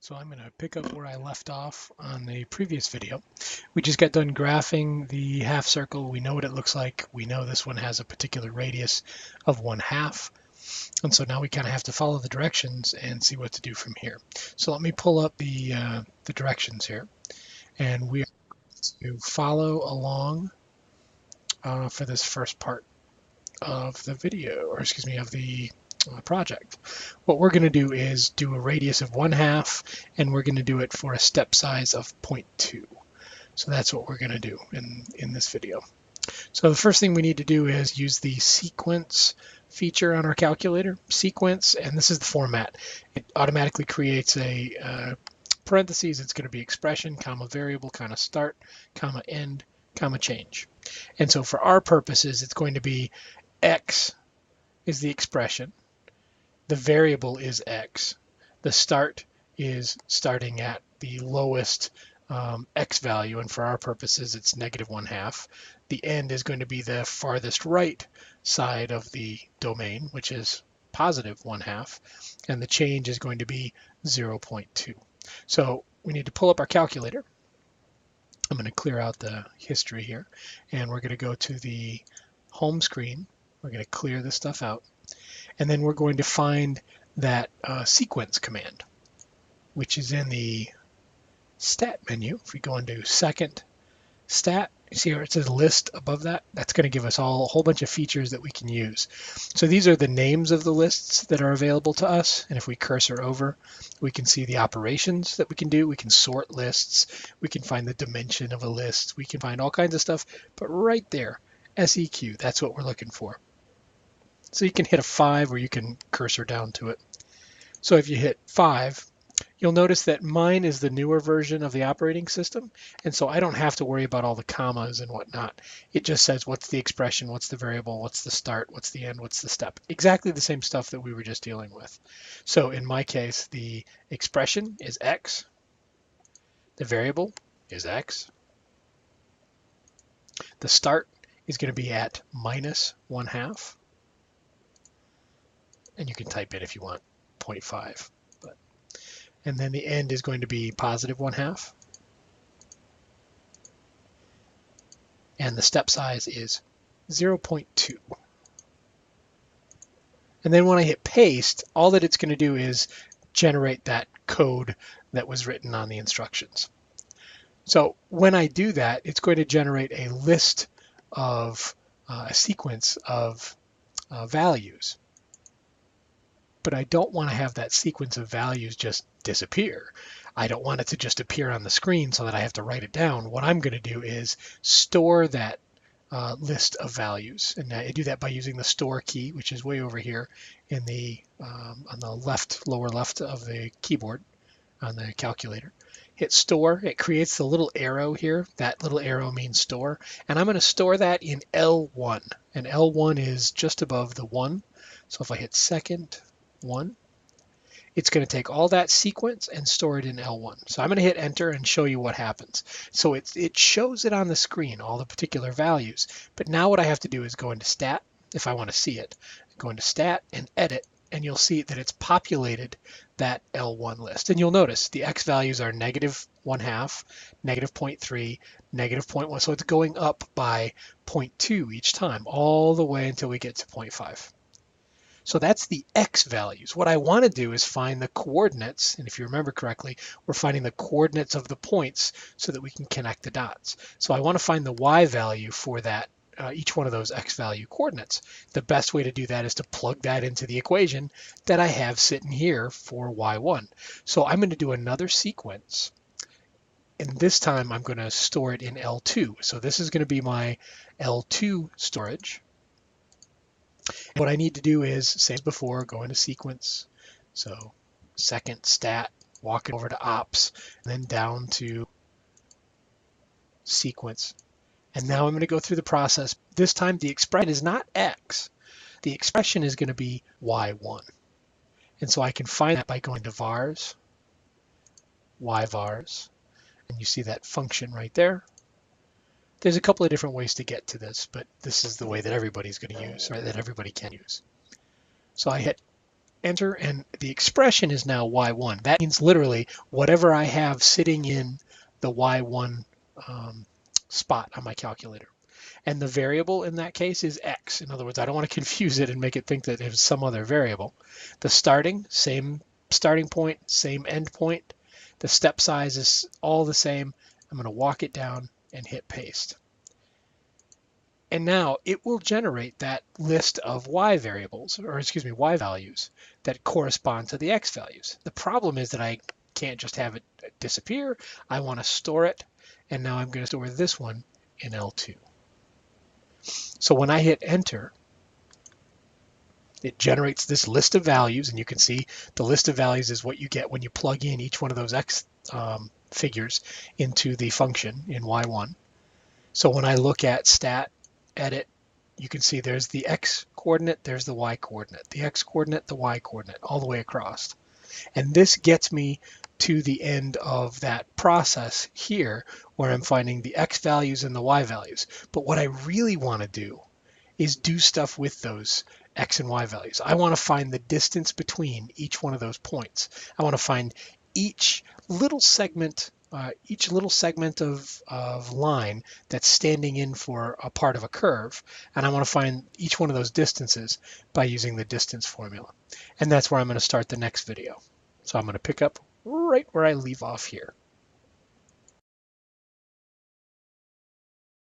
So I'm going to pick up where I left off on the previous video. We just got done graphing the half circle. We know what it looks like. We know this one has a particular radius of 1/2. And so now we kind of have to follow the directions and see what to do from here. So let me pull up the directions here. And we are going to follow along for this first part of the video, or excuse me, of the project. What we're going to do is do a radius of 1/2, and we're going to do it for a step size of 0.2. So that's what we're going to do in this video. So the first thing we need to do is use the sequence feature on our calculator. Sequence, and this is the format. It automatically creates a parentheses. It's going to be expression, comma, variable, kind of start, comma, end, comma, change. And so for our purposes, it's going to be x is the expression. The variable is x. The start is starting at the lowest x value, and for our purposes, it's -1/2. The end is going to be the farthest right side of the domain, which is +1/2, and the change is going to be 0.2. So we need to pull up our calculator. I'm going to clear out the history here, and we're going to go to the home screen. We're going to clear this stuff out, and then we're going to find that sequence command, which is in the stat menu. If we go into second stat, you see where it says list above that? That's going to give us a whole bunch of features that we can use. So these are the names of the lists that are available to us, and if we cursor over, we can see the operations that we can do. We can sort lists, we can find the dimension of a list, we can find all kinds of stuff, but right there, SEQ, that's what we're looking for. So you can hit a 5 or you can cursor down to it. So if you hit 5, you'll notice that mine is the newer version of the operating system, and so I don't have to worry about all the commas and whatnot. It just says what's the expression, what's the variable, what's the start, what's the end, what's the step. Exactly the same stuff that we were just dealing with. So in my case, the expression is x, the variable is x, the start is going to be at -1/2, and you can type in if you want 0.5. And then the end is going to be +1/2. And the step size is 0.2. And then when I hit paste, all that it's going to do is generate that code that was written on the instructions. So when I do that, it's going to generate a list of a sequence of values. But I don't want to have that sequence of values just disappear. I don't want it to just appear on the screen so that I have to write it down. What I'm going to do is store that list of values, and I do that by using the store key, which is way over here in the on the left, lower left of the keyboard on the calculator. Hit store. It creates the little arrow here. That little arrow means store, and I'm going to store that in L1, and L1 is just above the 1. So if I hit second 1, it's going to take all that sequence and store it in L1. So I'm going to hit enter and show you what happens. So it shows it on the screen, all the particular values. But now what I have to do is go into stat, if I want to see it. Go into stat and edit, and you'll see that it's populated that L1 list. And you'll notice the X values are -1/2, -0.3, -0.1. So it's going up by 0.2 each time, all the way until we get to 0.5. So that's the X values. What I want to do is find the coordinates, and if you remember correctly, we're finding the coordinates of the points so that we can connect the dots. So I want to find the Y value for that, each one of those X value coordinates. The best way to do that is to plug that into the equation that I have sitting here for Y1. So I'm going to do another sequence, and this time I'm going to store it in L2. So this is going to be my L2 storage. What I need to do is, same as before, go into sequence. So second stat, walk it over to ops, and then down to sequence. And now I'm going to go through the process. This time the expression is not X. The expression is going to be Y1. And so I can find that by going to vars, yvars, and you see that function right there. There's a couple of different ways to get to this, but this is the way that everybody's going to use, or that everybody can use. So I hit enter, and the expression is now y1. That means literally whatever I have sitting in the y1 spot on my calculator. And the variable in that case is x. In other words, I don't want to confuse it and make it think that it's some other variable. The same starting point, same end point. The step size is all the same. I'm going to walk it down and hit paste. And now it will generate that list of y variables, or excuse me, y values that correspond to the x values. The problem is that I can't just have it disappear. I want to store it. And now I'm going to store this one in L2. So when I hit enter, it generates this list of values, and you can see the list of values is what you get when you plug in each one of those x figures into the function in y1. So when I look at stat edit, you can see there's the x coordinate, there's the y coordinate, the x coordinate, the y coordinate, all the way across. And this gets me to the end of that process here where I'm finding the x values and the y values. But what I really want to do is do stuff with those x and y values. I want to find the distance between each one of those points. I want to find each little segment of line that's standing in for a part of a curve, and I want to find each one of those distances by using the distance formula. And that's where I'm going to start the next video. So I'm going to pick up right where I leave off here.